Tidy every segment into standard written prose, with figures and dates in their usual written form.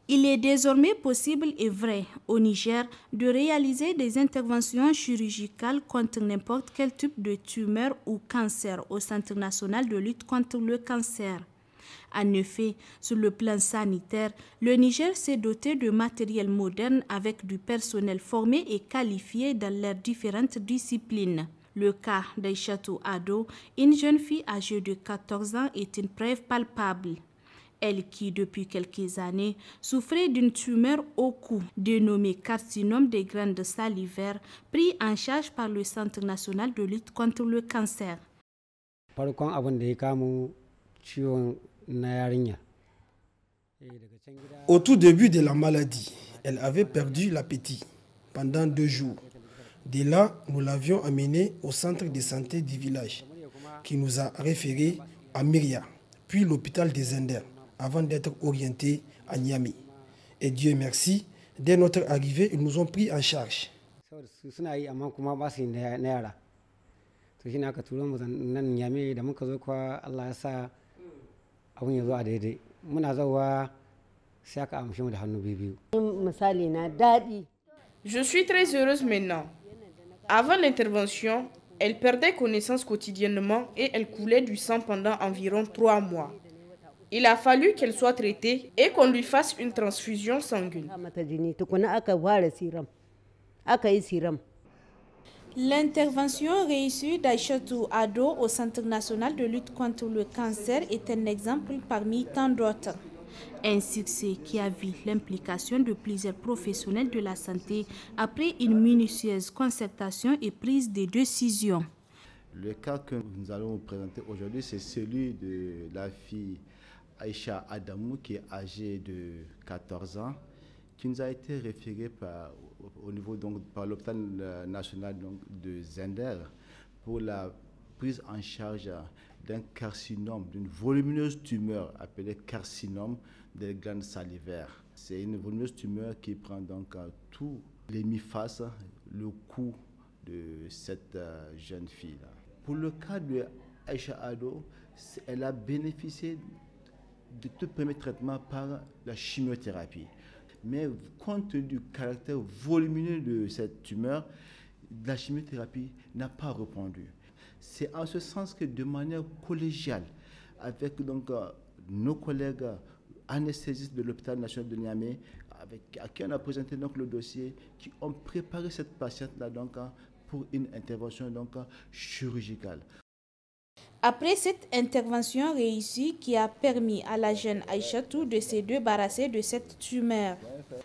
Il est désormais possible et vrai au Niger de réaliser des interventions chirurgicales contre n'importe quel type de tumeur ou cancer au Centre national de lutte contre le cancer. En effet, sur le plan sanitaire, le Niger s'est doté de matériel moderne avec du personnel formé et qualifié dans leurs différentes disciplines. Le cas d'Aïchatou Ado, une jeune fille âgée de 14 ans, est une preuve palpable. Elle qui, depuis quelques années, souffrait d'une tumeur au cou, dénommée carcinome des glandes salivaires, pris en charge par le Centre national de lutte contre le cancer. Au tout début de la maladie, elle avait perdu l'appétit pendant 2 jours. Dès là, nous l'avions amenée au centre de santé du village, qui nous a référés à Myria, puis l'hôpital des Zender, avant d'être orientés à Niamey. Et Dieu merci, dès notre arrivée, ils nous ont pris en charge. Je suis très heureuse maintenant. Avant l'intervention, elle perdait connaissance quotidiennement et elle coulait du sang pendant environ 3 mois. Il a fallu qu'elle soit traitée et qu'on lui fasse une transfusion sanguine. L'intervention réussie d'Aïchatou Ado au Centre national de lutte contre le cancer est un exemple parmi tant d'autres. Un succès qui a vu l'implication de plusieurs professionnels de la santé après une minutieuse concertation et prise de décision. Le cas que nous allons vous présenter aujourd'hui, c'est celui de la fille Aïcha Adamou, qui est âgée de 14 ans, qui nous a été référée par l'hôpital national de Zender pour la prise en charge d'un carcinome, d'une volumineuse tumeur appelée carcinome des glandes salivaires. C'est une volumineuse tumeur qui prend donc tous les mi-faces, le cou de cette jeune fille-là. Pour le cas de Aïcha Ado, elle a bénéficié de tout premier traitement par la chimiothérapie. Mais compte tenu du caractère volumineux de cette tumeur, la chimiothérapie n'a pas répondu. C'est en ce sens que de manière collégiale, avec donc nos collègues anesthésistes de l'hôpital national de Niamey, à qui on a présenté donc le dossier, qui ont préparé cette patiente-là donc pour une intervention donc chirurgicale. Après cette intervention réussie qui a permis à la jeune Aïchatou de se débarrasser de cette tumeur,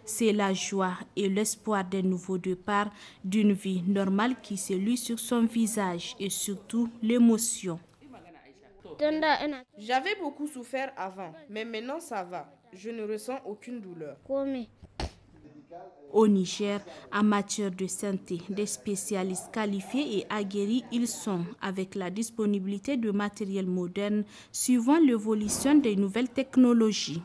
c'est la joie et l'espoir d'un nouveau départ, d'une vie normale qui se lit sur son visage et surtout l'émotion. J'avais beaucoup souffert avant, mais maintenant ça va. Je ne ressens aucune douleur. Au Niger, en matière de santé, des spécialistes qualifiés et aguerris ils sont, avec la disponibilité de matériel moderne suivant l'évolution des nouvelles technologies.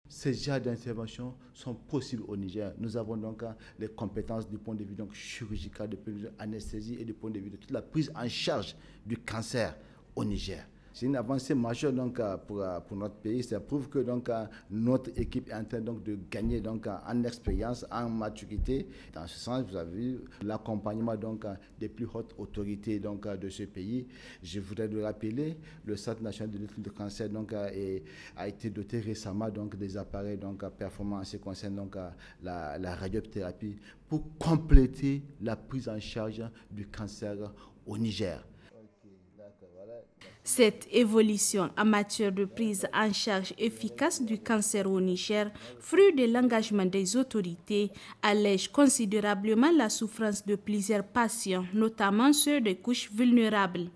Ces genres d'intervention sont possibles au Niger. Nous avons donc les compétences du point de vue donc chirurgical, du point de vue de l'anesthésie et du point de vue de toute la prise en charge du cancer au Niger. C'est une avancée majeure donc, pour notre pays. Ça prouve que donc, notre équipe est en train donc, de gagner donc, en expérience, en maturité. Dans ce sens, vous avez vu l'accompagnement donc, des plus hautes autorités donc, de ce pays. Je voudrais le rappeler, le Centre national de lutte contre le cancer donc, a été doté récemment donc, des appareils donc, performants en ce qui concerne donc, la radiothérapie pour compléter la prise en charge du cancer au Niger. Cette évolution en matière de prise en charge efficace du cancer au Niger, fruit de l'engagement des autorités, allège considérablement la souffrance de plusieurs patients, notamment ceux des couches vulnérables.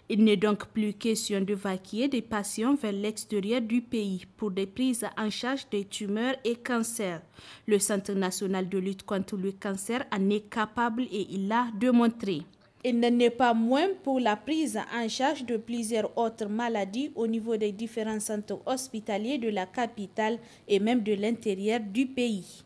Il n'est donc plus question de vaquer des patients vers l'extérieur du pays pour des prises en charge des tumeurs et cancers. Le Centre national de lutte contre le cancer en est capable et il l'a démontré. Il n'en est pas moins pour la prise en charge de plusieurs autres maladies au niveau des différents centres hospitaliers de la capitale et même de l'intérieur du pays.